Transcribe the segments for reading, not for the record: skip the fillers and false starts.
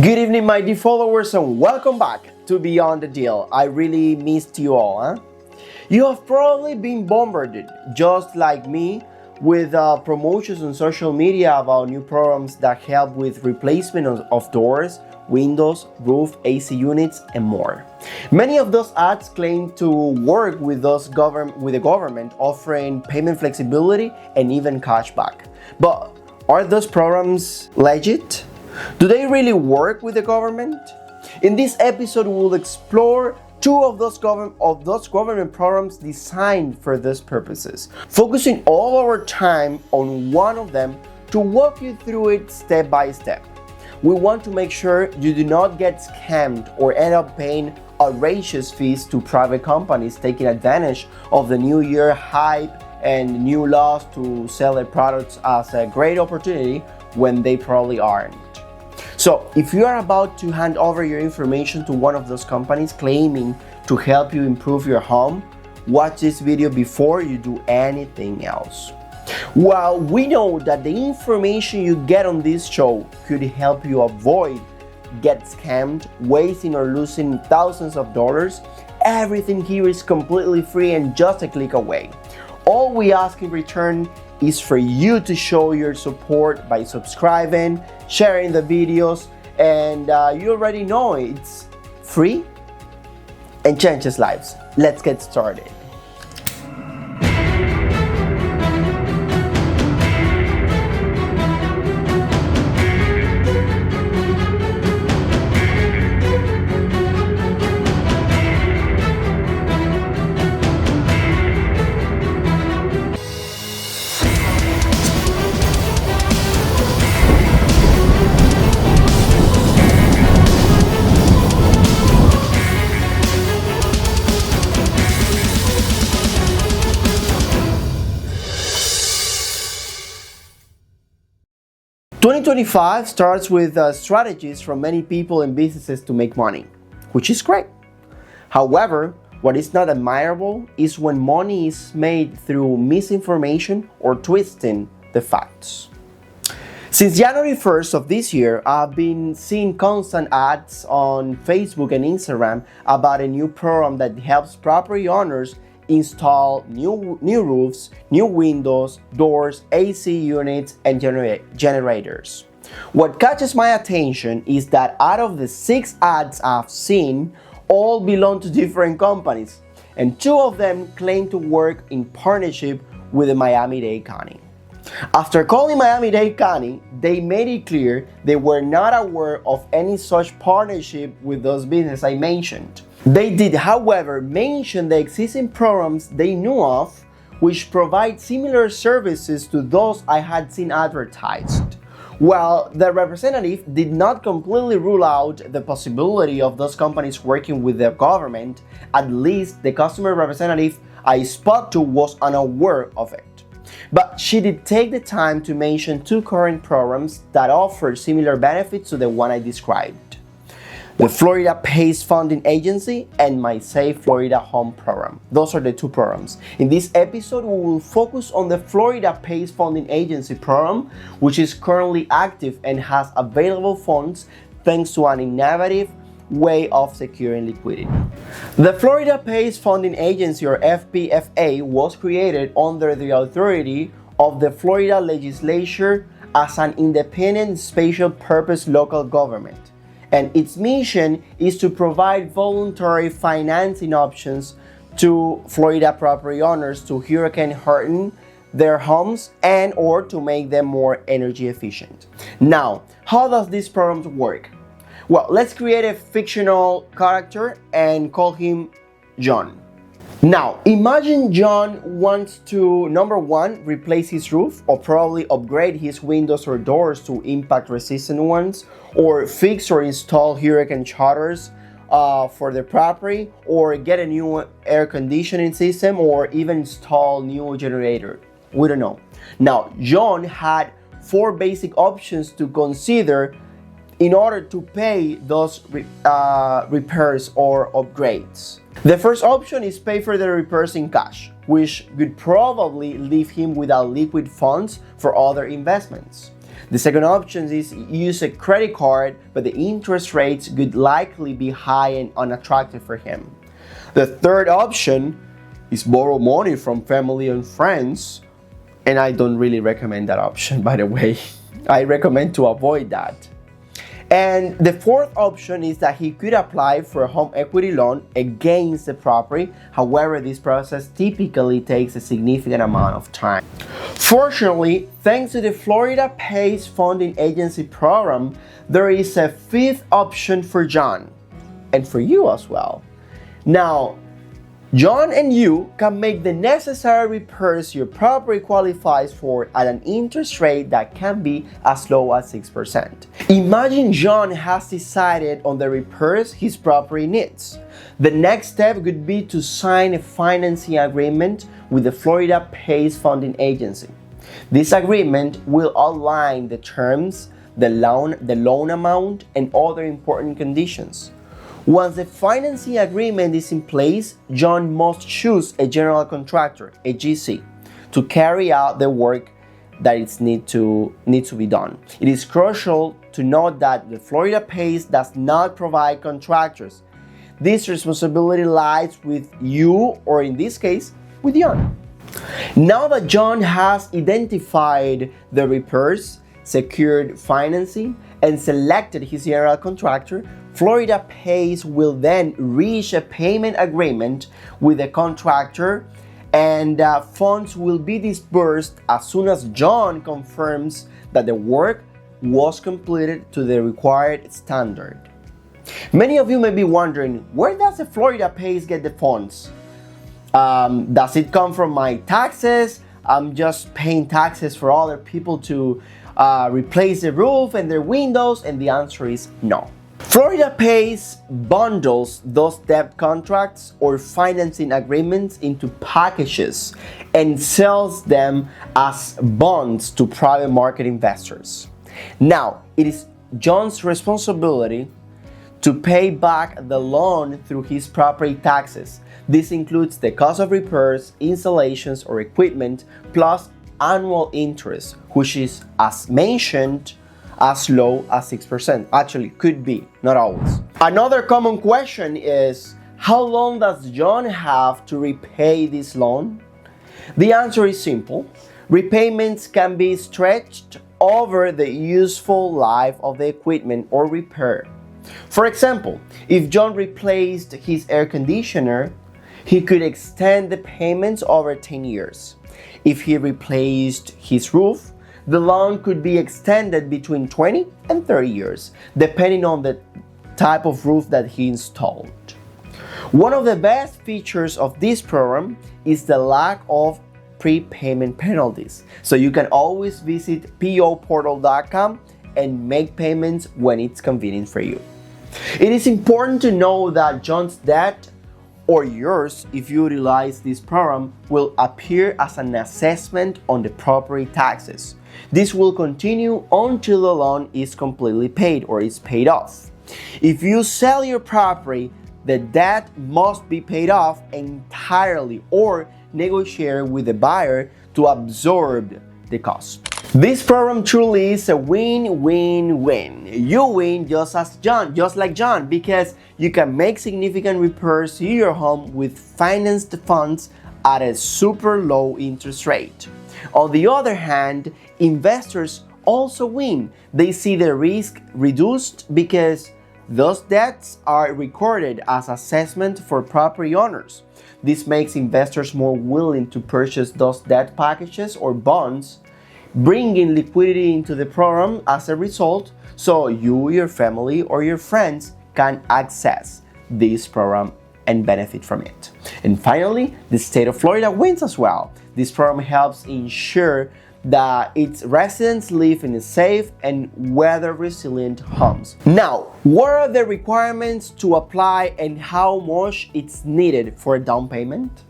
Good evening, my dear followers, and welcome back to Beyond the Deal. I really missed you all, huh? You have probably been bombarded, just like me, with promotions on social media about new programs that help with replacement of doors, windows, roof, AC units, and more. Many of those ads claim to work with the government, offering payment flexibility and even cashback. But are those programs legit? Do they really work with the government? In this episode, we will explore two of those government programs designed for these purposes, focusing all our time on one of them to walk you through it step by step. We want to make sure you do not get scammed or end up paying outrageous fees to private companies taking advantage of the new year hype and new laws to sell their products as a great opportunity when they probably aren't. So, if you are about to hand over your information to one of those companies claiming to help you improve your home, watch this video before you do anything else. While we know that the information you get on this show could help you avoid get scammed, wasting or losing thousands of dollars, everything here is completely free and just a click away. All we ask in return is for you to show your support by subscribing, sharing the videos, and you already know it's free and changes lives. Let's get started. Twenty 2025 starts with strategies from many people and businesses to make money, which is great. However, what is not admirable is when money is made through misinformation or twisting the facts. Since January 1st of this year, I've been seeing constant ads on Facebook and Instagram about a new program that helps property owners install new roofs, new windows, doors, AC units, and generators. What catches my attention is that out of the 6 ads I've seen, all belong to different companies, and 2 of them claim to work in partnership with the Miami-Dade County. After calling Miami-Dade County, they made it clear they were not aware of any such partnership with those businesses I mentioned. They did, however, mention the existing programs they knew of, which provide similar services to those I had seen advertised. While the representative did not completely rule out the possibility of those companies working with the government, at least the customer representative I spoke to was unaware of it. But she did take the time to mention 2 current programs that offer similar benefits to the one I described: the Florida PACE Funding Agency and My Safe Florida Home Program. Those are the 2 programs. In this episode, we will focus on the Florida PACE Funding Agency program, which is currently active and has available funds thanks to an innovative way of securing liquidity. The Florida PACE Funding Agency, or FPFA, was created under the authority of the Florida legislature as an independent special purpose local government. And its mission is to provide voluntary financing options to Florida property owners to hurricane-harden their homes and or to make them more energy efficient. Now, how does this program work? Well, let's create a fictional character and call him John. Now, imagine John wants to, number 1, replace his roof, or probably upgrade his windows or doors to impact-resistant ones, or fix or install hurricane shutters for the property, or get a new air conditioning system, or even install new generator. We don't know. Now, John had 4 basic options to consider in order to pay those repairs or upgrades. The first option is pay for the repairs in cash, which would probably leave him without liquid funds for other investments. The second option is use a credit card, but the interest rates would likely be high and unattractive for him. The third option is borrow money from family and friends, and I don't really recommend that option, by the way. I recommend to avoid that. And the fourth option is that he could apply for a home equity loan against the property. However, this process typically takes a significant amount of time. Fortunately, thanks to the Florida PACE Funding Agency program, there is a fifth option for John and for you as well. Now, John and you can make the necessary repairs your property qualifies for at an interest rate that can be as low as 6%. Imagine John has decided on the repairs his property needs. The next step would be to sign a financing agreement with the Florida PACE Funding Agency. This agreement will outline the terms, the loan amount, and other important conditions. Once the financing agreement is in place, John must choose a general contractor, a GC, to carry out the work that needs to be done. It is crucial to note that the Florida PACE does not provide contractors. This responsibility lies with you, or in this case, with John. Now that John has identified the repairs, secured financing, and selected his general contractor, Florida PACE will then reach a payment agreement with the contractor, and funds will be disbursed as soon as John confirms that the work was completed to the required standard. Many of you may be wondering, where does the Florida PACE get the funds? Does it come from my taxes? I'm just paying taxes for other people to replace the roof and their windows, and the answer is no. Florida PACE bundles those debt contracts or financing agreements into packages and sells them as bonds to private market investors. Now, it is John's responsibility to pay back the loan through his property taxes. This includes the cost of repairs, installations, or equipment, plus annual interest, which is, as mentioned, as low as 6%. Actually, could be, not always. Another common question is, how long does John have to repay this loan? The answer is simple. Repayments can be stretched over the useful life of the equipment or repair. For example, if John replaced his air conditioner, he could extend the payments over 10 years. If he replaced his roof, the loan could be extended between 20 and 30 years, depending on the type of roof that he installed. One of the best features of this program is the lack of prepayment penalties. So you can always visit poportal.com and make payments when it's convenient for you. It is important to know that John's debt, or yours if you utilize this program, will appear as an assessment on the property taxes. This will continue until the loan is completely paid or is paid off. If you sell your property, the debt must be paid off entirely or negotiate with the buyer to absorb the cost. This program truly is a win-win-win. You win just like John, because you can make significant repairs to your home with financed funds at a super low interest rate. On the other hand, investors also win. They see the risk reduced because those debts are recorded as assessment for property owners. This makes investors more willing to purchase those debt packages or bonds, bringing liquidity into the program as a result, so you, your family, or your friends can access this program and benefit from it. And finally, the state of Florida wins as well. This program helps ensure that its residents live in safe and weather-resilient homes. Now, what are the requirements to apply and how much it's needed for a down payment?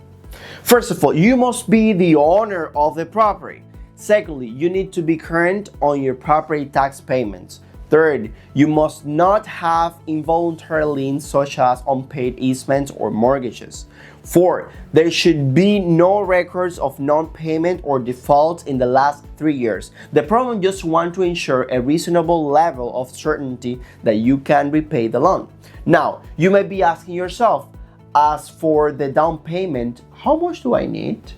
First of all, you must be the owner of the property. Secondly, you need to be current on your property tax payments. Third, you must not have involuntary liens such as unpaid easements or mortgages. 4, there should be no records of non-payment or defaults in the last 3 years. The program just wants to ensure a reasonable level of certainty that you can repay the loan. Now, you may be asking yourself, as for the down payment, how much do I need?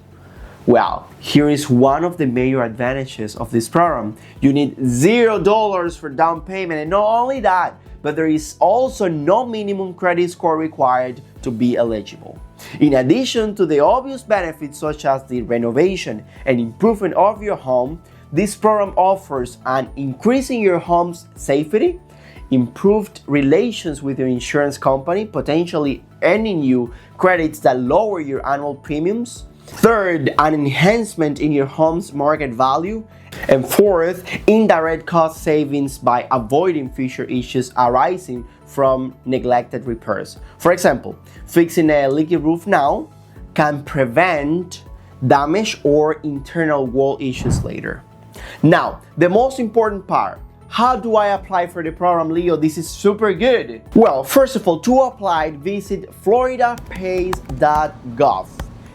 Well, here is one of the major advantages of this program. You need $0 for down payment, and not only that, but there is also no minimum credit score required to be eligible. In addition to the obvious benefits such as the renovation and improvement of your home, this program offers an increase in your home's safety, improved relations with your insurance company, potentially earning you credits that lower your annual premiums. Third, an enhancement in your home's market value. And fourth, indirect cost savings by avoiding future issues arising from neglected repairs. For example, fixing a leaky roof now can prevent damage or internal wall issues later. Now, the most important part. How do I apply for the program, Leo? This is super good. Well, first of all, to apply, visit floridapays.gov.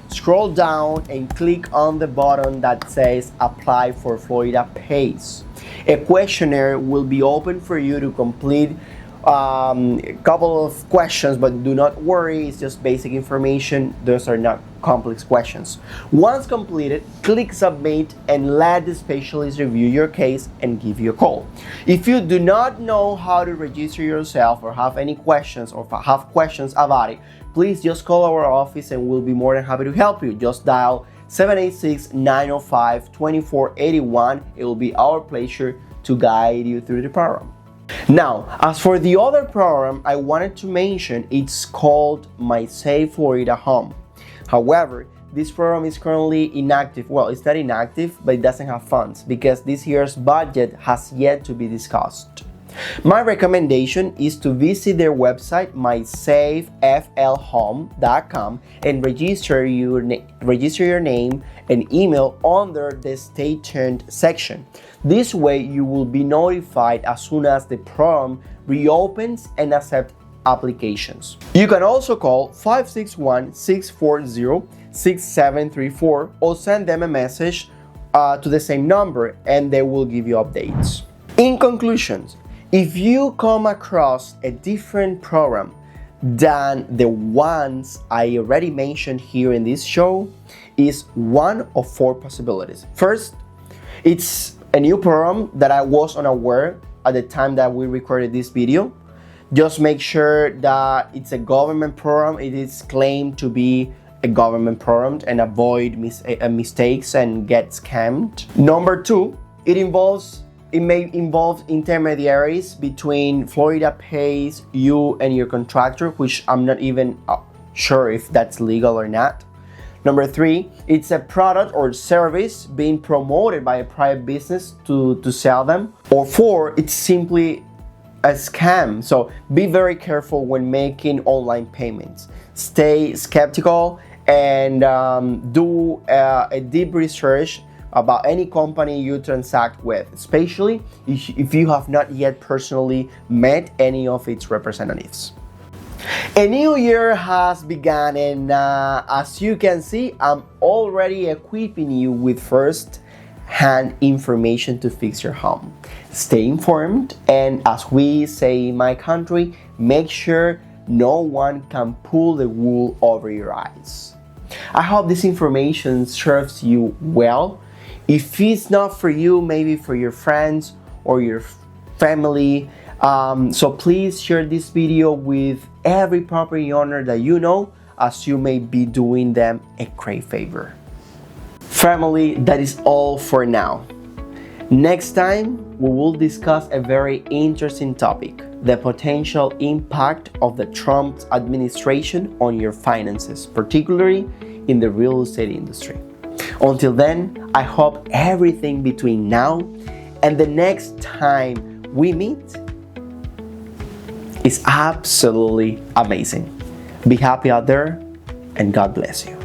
Scroll down and click on the button that says Apply for Florida Pays. A questionnaire will be open for you to complete a couple of questions, but do not worry, it's just basic information. Those are not complex questions. Once completed, click Submit and let the specialist review your case and give you a call. If you do not know how to register yourself or have any questions or have questions about it, please just call our office and we'll be more than happy to help you. Just dial 786-905-2481. It will be our pleasure to guide you through the program. Now, as for the other program I wanted to mention, it's called My Safe Florida Home. However, this program is currently inactive. Well, it's not inactive, but it doesn't have funds because this year's budget has yet to be discussed. My recommendation is to visit their website, mysafeflhome.com, and register your name and email under the Stay Tuned section. This way, you will be notified as soon as the program reopens and accepts applications. You can also call 561-640-6734 or send them a message to the same number and they will give you updates. In conclusion, if you come across a different program than the ones I already mentioned here in this show, is one of 4 possibilities. First, it's a new program that I was unaware at the time that we recorded this video. Just make sure that it's a government program. It is claimed to be a government program and avoid mistakes and get scammed. Number 2, it may involve intermediaries between Florida Pays, you and your contractor, which I'm not even sure if that's legal or not. Number 3, it's a product or service being promoted by a private business to sell them. Or 4, it's simply a scam. So be very careful when making online payments. Stay skeptical and do a deep research about any company you transact with, especially if you have not yet personally met any of its representatives. A new year has begun and as you can see, I'm already equipping you with first-hand information to fix your home. Stay informed and, as we say in my country, make sure no one can pull the wool over your eyes. I hope this information serves you well. If it's not for you, maybe for your friends or your family. So please share this video with every property owner that you know, as you may be doing them a great favor. Family, that is all for now. Next time, we will discuss a very interesting topic: the potential impact of the Trump administration on your finances, particularly in the real estate industry. Until then, I hope everything between now and the next time we meet is absolutely amazing. Be happy out there and God bless you.